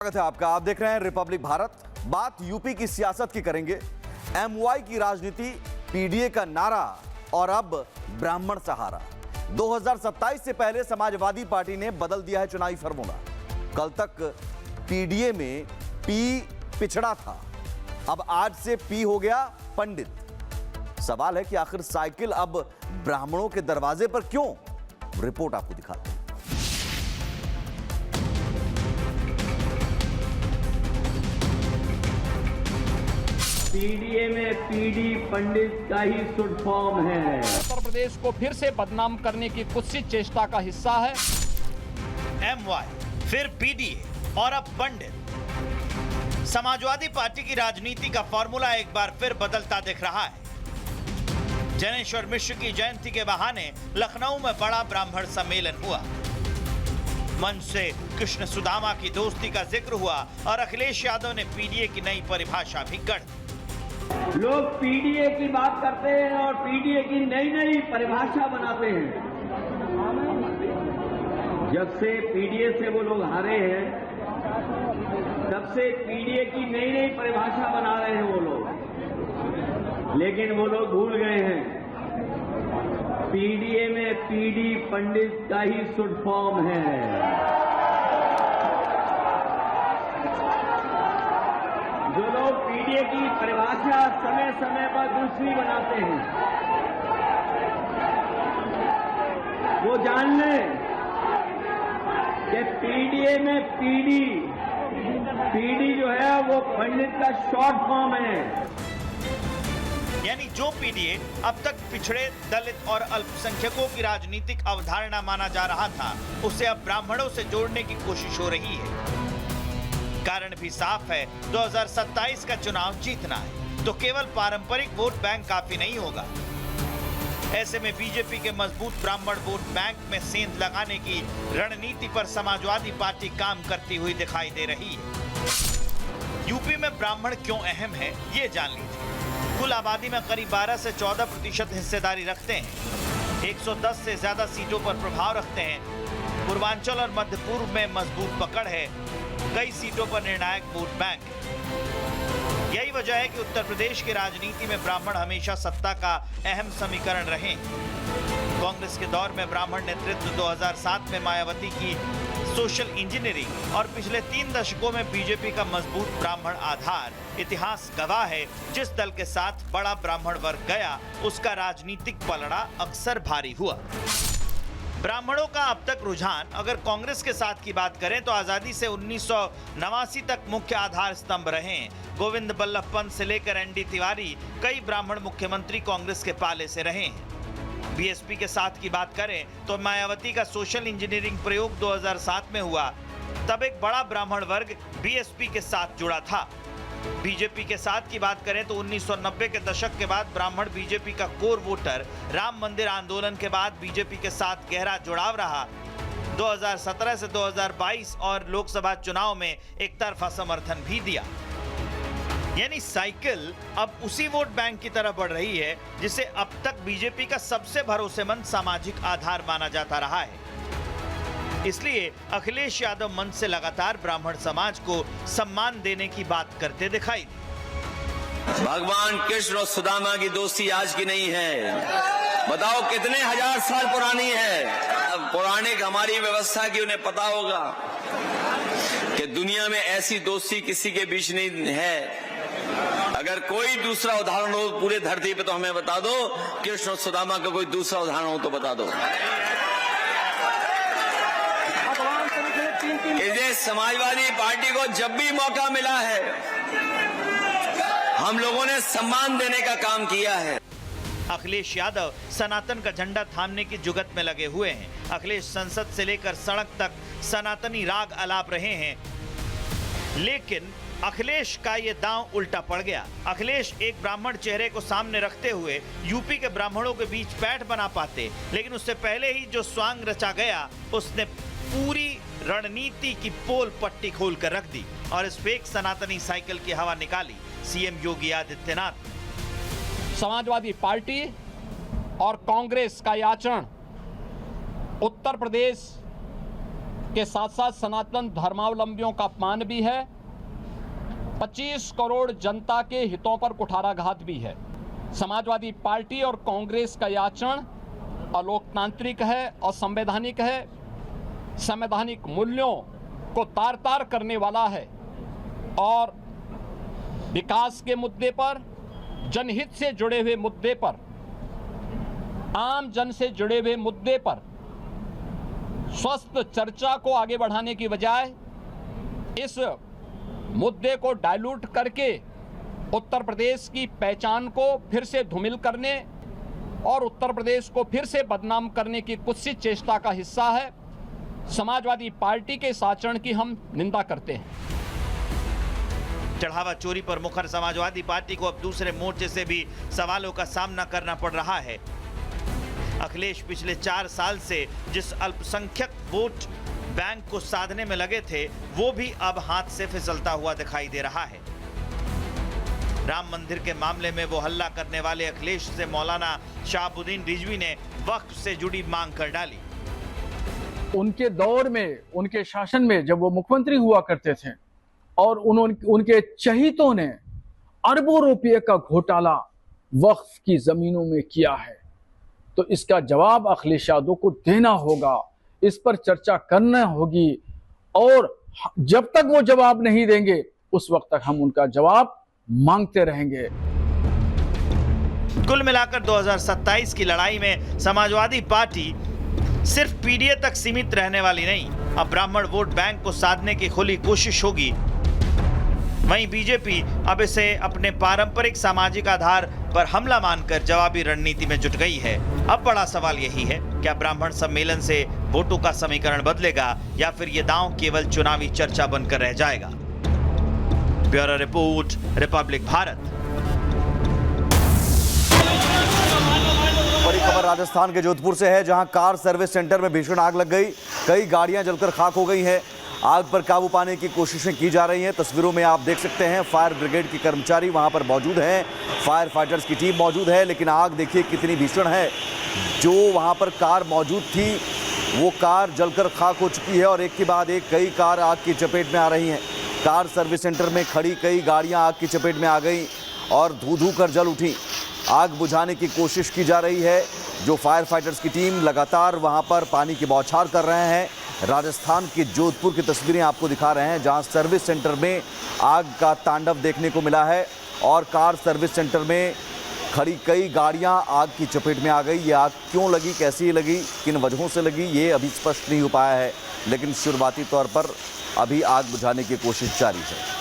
स्वागत है आपका। आप देख रहे हैं रिपब्लिक भारत। बात यूपी की सियासत की करेंगे। एमवाई की राजनीति, पीडीए का नारा और अब ब्राह्मण सहारा। 2027 से पहले समाजवादी पार्टी ने बदल दिया है चुनावी फॉर्मूला। कल तक पीडीए में पी पिछड़ा था, अब आज से पी हो गया पंडित। सवाल है कि आखिर साइकिल अब ब्राह्मणों के दरवाजे पर क्यों? रिपोर्ट आपको दिखाते हैं। पीडीए में पीडी पंडित का ही शुड फॉर्म है। उत्तर प्रदेश को फिर से बदनाम करने की कुत्सित चेष्टा का हिस्सा है। एमवाई, फिर पीडीए और अब पंडित। समाजवादी पार्टी की राजनीति का फॉर्मूला एक बार फिर बदलता दिख रहा है। जनेश्वर मिश्र की जयंती के बहाने लखनऊ में बड़ा ब्राह्मण सम्मेलन हुआ। मंच से कृष्ण सुदामा की दोस्ती का जिक्र हुआ और अखिलेश यादव ने पीडीए की नई परिभाषा भी गढ़ दी। लोग पीडीए की बात करते हैं और पीडीए की नई नई परिभाषा बनाते हैं। जब से पीडीए से वो लोग हारे हैं, तब से पीडीए की नई नई परिभाषा बना रहे हैं वो लोग। लेकिन वो लोग भूल गए हैं, पीडीए में पीडी पंडित का ही शुड फॉर्म है। जो लोग पीडीए की परिभाषा समय समय पर दूसरी बनाते हैं, वो जान लें कि पीडीए में पीडी जो है वो पंडित का शॉर्ट फॉर्म है। यानी जो पीडीए अब तक पिछड़े, दलित और अल्पसंख्यकों की राजनीतिक अवधारणा माना जा रहा था, उसे अब ब्राह्मणों से जोड़ने की कोशिश हो रही है। कारण भी साफ है, 2027 का चुनाव जीतना है तो केवल पारंपरिक वोट बैंक काफी नहीं होगा। ऐसे में बीजेपी के मजबूत ब्राह्मण वोट बैंक में सेंध लगाने की रणनीति पर समाजवादी पार्टी काम करती हुई दिखाई दे रही है। यूपी में ब्राह्मण क्यों अहम है, ये जान लीजिए। कुल आबादी में करीब 12 से 14% हिस्सेदारी रखते हैं, 110 से ज्यादा सीटों पर प्रभाव रखते हैं। पूर्वांचल और मध्य पूर्व में मजबूत पकड़ है, कई सीटों पर निर्णायक वोट बैंक है। यही वजह है कि उत्तर प्रदेश की राजनीति में ब्राह्मण हमेशा सत्ता का अहम समीकरण रहे। कांग्रेस के दौर में ब्राह्मण नेतृत्व, 2007 में मायावती की सोशल इंजीनियरिंग और पिछले 3 दशकों में बीजेपी का मजबूत ब्राह्मण आधार। इतिहास गवाह है, जिस दल के साथ बड़ा ब्राह्मण वर्ग गया, उसका राजनीतिक पलड़ा अक्सर भारी हुआ। ब्राह्मणों का अब तक रुझान अगर कांग्रेस के साथ की बात करें तो आजादी से 1989 तक मुख्य आधार स्तंभ रहे। गोविंद बल्लभ पंत से लेकर एनडी तिवारी, कई ब्राह्मण मुख्यमंत्री कांग्रेस के पाले से रहे हैं। बीएसपी के साथ की बात करें तो मायावती का सोशल इंजीनियरिंग प्रयोग 2007 में हुआ, तब एक बड़ा ब्राह्मण वर्ग बीएसपी के साथ जुड़ा था। बीजेपी के साथ की बात करें तो 1990 के दशक के बाद ब्राह्मण बीजेपी का कोर वोटर। राम मंदिर आंदोलन के बाद बीजेपी के साथ गहरा जुड़ाव रहा। 2017 से 2022 और लोकसभा चुनाव में एक तरफा समर्थन भी दिया। यानी साइकिल अब उसी वोट बैंक की तरफ बढ़ रही है जिसे अब तक बीजेपी का सबसे भरोसेमंद सामाजिक आधार माना जाता रहा है। इसलिए अखिलेश यादव मंच से लगातार ब्राह्मण समाज को सम्मान देने की बात करते दिखाई दी। भगवान कृष्ण और सुदामा की दोस्ती आज की नहीं है, बताओ कितने हजार साल पुरानी है। अब पौराणिक हमारी व्यवस्था की उन्हें पता होगा कि दुनिया में ऐसी दोस्ती किसी के बीच नहीं है। अगर कोई दूसरा उदाहरण हो पूरे धरती पे तो हमें बता दो, कृष्ण और सुदामा का कोई दूसरा उदाहरण हो तो बता दो। इसे समाजवादी पार्टी को जब भी मौका मिला है, हम लोगों ने सम्मान देने का काम किया है। अखिलेश यादव सनातन का झंडा थामने की जुगत में लगे हुए हैं। अखिलेश संसद से लेकर सड़क तक सनातनी राग अलाप रहे हैं, लेकिन अखिलेश का ये दांव उल्टा पड़ गया। अखिलेश एक ब्राह्मण चेहरे को सामने रखते हुए यूपी के ब्राह्मणों के बीच पैठ बना पाते, लेकिन उससे पहले ही जो स्वांग रचा गया, उसने पूरी रणनीति की पोल पट्टी खोलकर रख दी और इस फेक सनातनी साइकिल की हवा निकाली सीएम योगी आदित्यनाथ। समाजवादी पार्टी और कांग्रेस का ये आचरण उत्तर प्रदेश के साथ साथ सनातन धर्मावलंबियों का अपमान भी है, 25 करोड़ जनता के हितों पर कुठाराघात भी है। समाजवादी पार्टी और कांग्रेस का यह आचरण अलोकतांत्रिक है, असंवैधानिक है, संवैधानिक मूल्यों को तार तार करने वाला है और विकास के मुद्दे पर, जनहित से जुड़े हुए मुद्दे पर, आम जन से जुड़े हुए मुद्दे पर स्वस्थ चर्चा को आगे बढ़ाने की बजाय इस मुद्दे को डाइल्यूट करके उत्तर प्रदेश की पहचान को फिर से धूमिल करने और उत्तर प्रदेश को फिर से बदनाम करने की कुत्सित चेष्टा का हिस्सा है। समाजवादी पार्टी के इस आचरण की हम निंदा करते हैं। चढ़ावा चोरी पर मुखर समाजवादी पार्टी को अब दूसरे मोर्चे से भी सवालों का सामना करना पड़ रहा है। अखिलेश पिछले 4 साल से जिस अल्पसंख्यक वोट बैंक को साधने में लगे थे, वो भी अब हाथ से फिसलता हुआ दिखाई दे रहा है। राम मंदिर के मामले में वो हल्ला करने वाले अखिलेश से मौलाना शहाबुद्दीन रिजवी ने वक्फ से जुड़ी मांग कर डाली। उनके दौर में, उनके शासन में जब वो मुख्यमंत्री हुआ करते थे और उनके चहीतों ने अरबों रुपये का घोटाला वक्फ की जमीनों में किया है, तो इसका जवाब अखिलेश यादव को देना होगा, इस पर चर्चा करना होगी और जब तक वो जवाब नहीं देंगे उस वक्त तक हम उनका जवाब मांगते रहेंगे। कुल मिलाकर 2027 की लड़ाई में समाजवादी पार्टी सिर्फ पीडीए तक सीमित रहने वाली नहीं, अब ब्राह्मण वोट बैंक को साधने की खुली कोशिश होगी। वहीं बीजेपी अब इसे अपने पारंपरिक सामाजिक आधार पर हमला मानकर जवाबी रणनीति में जुट गई है। अब बड़ा सवाल यही है, क्या ब्राह्मण सम्मेलन से वोटों का समीकरण बदलेगा या फिर ये दांव केवल चुनावी चर्चा बनकर रह जाएगा? Bureau report, Republic Bharat. बड़ी खबर राजस्थान के जोधपुर से है, जहां कार सर्विस सेंटर में भीषण आग लग गई। कई गाड़ियां जलकर खाक हो गई हैं। आग पर काबू पाने की कोशिशें की जा रही हैं। तस्वीरों में आप देख सकते हैं फायर ब्रिगेड के कर्मचारी वहां पर मौजूद हैं, फायर फाइटर्स की टीम मौजूद है, लेकिन आग देखिए कितनी भीषण है। जो वहां पर कार मौजूद थी वो कार जलकर खाक हो चुकी है और एक के बाद एक कई कार आग की चपेट में आ रही हैं। कार सर्विस सेंटर में खड़ी कई गाड़ियां आग की चपेट में आ गई और धू धू कर जल उठी। आग बुझाने की कोशिश की जा रही है। जो फायर फाइटर्स की टीम लगातार वहां पर पानी की बौछार कर रहे हैं। राजस्थान के जोधपुर की तस्वीरें आपको दिखा रहे हैं, जहां सर्विस सेंटर में आग का तांडव देखने को मिला है और कार सर्विस सेंटर में खड़ी कई गाड़ियां आग की चपेट में आ गई। ये आग क्यों लगी, कैसी लगी, किन वजहों से लगी, ये अभी स्पष्ट नहीं हो पाया है, लेकिन शुरुआती तौर पर अभी आग बुझाने की कोशिश जारी है।